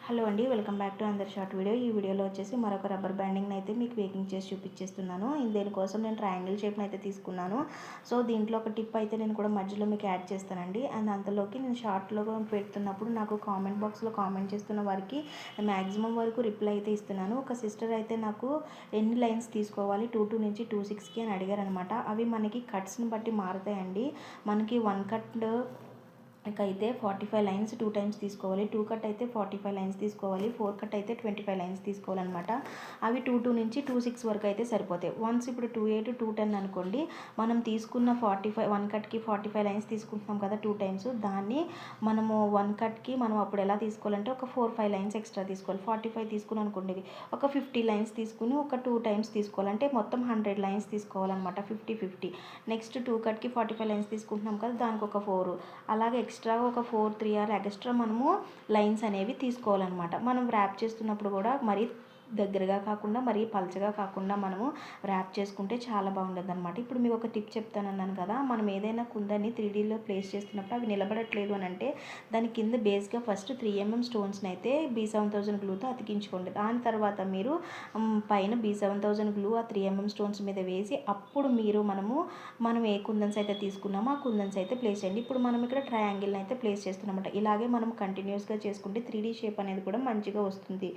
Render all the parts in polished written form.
Hello అండి, welcome back to another short video. ఈ వీడియోలో వచ్చేసి మరొక రబ్బర్ బ్యాండింగ్ని అయితే మీకు వేకింగ్ చేసి చూపించేస్తున్నాను. దీనికోసం నేను ట్రయాంగిల్ షేప్ని అయితే తీసుకున్నాను. సో దీంట్లో ఒక టిప్ అయితే నేను కూడా మధ్యలో మీకు యాడ్ చేస్తానండి. అండ్ అంతలోకి నేను షార్ట్లో పెడుతున్నప్పుడు నాకు కామెంట్ బాక్స్లో కామెంట్ చేస్తున్న వారికి మ్యాక్సిమం వరకు రిప్లై అయితే ఇస్తున్నాను. ఒక సిస్టర్ అయితే నాకు ఎన్ని లైన్స్ తీసుకోవాలి 2 నుంచి 26కి అని అడిగారు అనమాట. అవి మనకి కట్స్ని బట్టి మారుతాయండి. మనకి 1 కట్ అయితే 45 లైన్స్ 2 టైమ్స్ తీసుకోవాలి. 2 కట్ అయితే 45 లైన్స్ తీసుకోవాలి. 4 కట్ అయితే 25 లైన్స్ తీసుకోవాలన్నమాట. అవి 2 నుంచి 26 వరకు అయితే సరిపోతాయి. వన్స్ ఇప్పుడు 28 210 అనుకోండి, మనం తీసుకున్న 45 1 కట్కి 45 లైన్స్ తీసుకుంటున్నాం కదా 2 టైమ్స్. దాన్ని మనము 1 కట్కి మనం అప్పుడు ఎలా తీసుకోవాలంటే ఒక 4-5 లైన్స్ ఎక్స్ట్రా తీసుకోవాలి. 45 తీసుకుని అనుకోండి, ఒక 50 లైన్స్ తీసుకుని ఒక 2 టైమ్స్ తీసుకోవాలంటే మొత్తం 100 లైన్స్ తీసుకోవాలన్నమాట. 50-50. నెక్స్ట్ 2 కట్కి 45 లైన్స్ తీసుకుంటున్నాం కదా, దానికి ఒక 4. అలాగే ఎక్స్ట్రాగా ఒక 4-3 ఆర్ ఎక్స్ట్రా మనము లైన్స్ అనేవి తీసుకోవాలన్నమాట. మనం ర్యాప్ చేస్తున్నప్పుడు కూడా మరీ దగ్గరగా కాకుండా మరీ పలచగా కాకుండా మనము ర్యాప్ చేసుకుంటే చాలా బాగుంటుంది అనమాట. ఇప్పుడు మీకు ఒక టిప్ చెప్తానన్నాను కదా, మనం ఏదైనా కుందని 3Dలో ప్లేస్ చేస్తున్నప్పుడు అవి నిలబడట్లేదు అని అంటే దాని కింద బేస్గా ఫస్ట్ 3mm స్టోన్స్ని అయితే B7000 గ్లూతో అతికించుకోండి. దాని తర్వాత మీరు పైన B7000 గ్లూ ఆ 3mm స్టోన్స్ మీద వేసి అప్పుడు మనం ఏ కుందన్స్ అయితే తీసుకున్నామో ఆ కుందన్స్ అయితే ప్లేస్ చేయండి. ఇప్పుడు మనం ఇక్కడ ట్రయాంగిల్ని అయితే ప్లేస్ చేస్తున్నామన్నమాట. ఇలాగే మనం కంటిన్యూస్గా చేసుకుంటే 3D షేప్ అనేది కూడా మంచిగా వస్తుంది.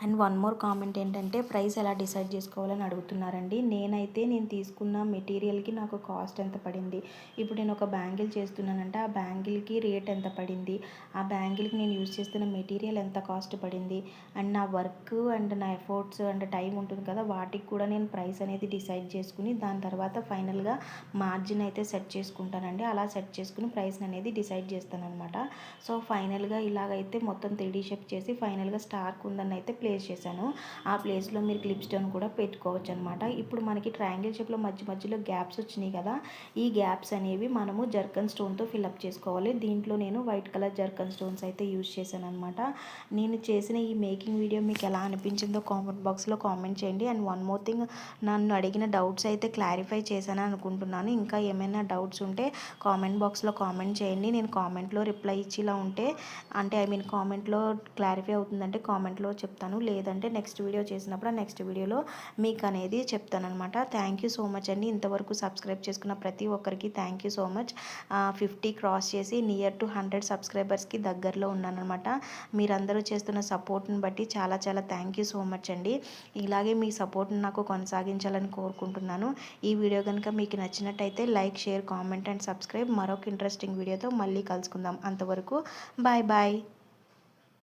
అండ్ వన్ మోర్ కామెంట్ ఏంటంటే ప్రైస్ ఎలా డిసైడ్ చేసుకోవాలని అడుగుతున్నారండి. నేను తీసుకున్న మెటీరియల్కి నాకు కాస్ట్ ఎంత పడింది, ఇప్పుడు నేను ఒక బ్యాంగిల్ చేస్తున్నానంటే ఆ బ్యాంగిల్కి రేట్ ఎంత పడింది, ఆ బ్యాంగిల్కి నేను యూజ్ చేస్తున్న మెటీరియల్ ఎంత కాస్ట్ పడింది, అండ్ నా వర్క్ అండ్ నా ఎఫర్ట్స్ అండ్ టైం ఉంటుంది కదా, వాటికి కూడా నేను ప్రైస్ అనేది డిసైడ్ చేసుకుని దాని తర్వాత ఫైనల్గా మార్జిన్ అయితే సెట్ చేసుకుంటానండి. అలా సెట్ చేసుకుని ప్రైస్ అనేది డిసైడ్ చేస్తానన్నమాట. సో ఫైనల్గా ఇలాగైతే మొత్తం 3D షేప్ చేసి ఫైనల్గా స్టార్ కుందని అయితే ప్లేస్ చేశాను. ఆ ప్లేస్లో మీరు క్లిప్ స్టోన్ కూడా పెట్టుకోవచ్చు అనమాట. ఇప్పుడు మనకి ట్రయాంగిల్ షేప్లో మధ్యలో గ్యాప్స్ వచ్చినాయి కదా, ఈ గ్యాప్స్ అనేవి మనము జర్కన్ స్టోన్తో ఫిల్అప్ చేసుకోవాలి. దీంట్లో నేను వైట్ కలర్ జర్కన్ స్టోన్స్ అయితే యూజ్ చేశాను అనమాట. నేను చేసిన ఈ మేకింగ్ వీడియో మీకు ఎలా అనిపించిందో కామెంట్ బాక్స్లో కామెంట్ చేయండి. అండ్ వన్ మోర్ థింగ్, నన్ను అడిగిన డౌట్స్ అయితే క్లారిఫై చేశాను అనుకుంటున్నాను. ఇంకా ఏమైనా డౌట్స్ ఉంటే కామెంట్ బాక్స్లో కామెంట్ చేయండి. నేను కామెంట్లో రిప్లై ఇచ్చేలా ఉంటే కామెంట్లో క్లారిఫై అవుతుందంటే కామెంట్లో చెప్తాను. లేదంటే నెక్స్ట్ వీడియో చేసినప్పుడు ఆ నెక్స్ట్ వీడియోలో మీకు అనేది చెప్తానమాట. థ్యాంక్ యూ సో మచ్ అండి. ఇంతవరకు సబ్స్క్రైబ్ చేసుకున్న ప్రతి ఒక్కరికి thank you so much. 50 cross చేసి నియర్ టు 100 సబ్స్క్రైబర్స్కి దగ్గరలో ఉన్నానమాట. మీరందరూ చేస్తున్న సపోర్ట్ని బట్టి చాలా చాలా థ్యాంక్ యూ సో మచ్ అండి. ఇలాగే మీ సపోర్ట్ని నాకు కొనసాగించాలని కోరుకుంటున్నాను. ఈ వీడియో కనుక మీకు నచ్చినట్టయితే like, share, comment and subscribe. మరొక ఇంట్రెస్టింగ్ వీడియోతో మళ్ళీ కలుసుకుందాం. అంతవరకు బాయ్ బాయ్.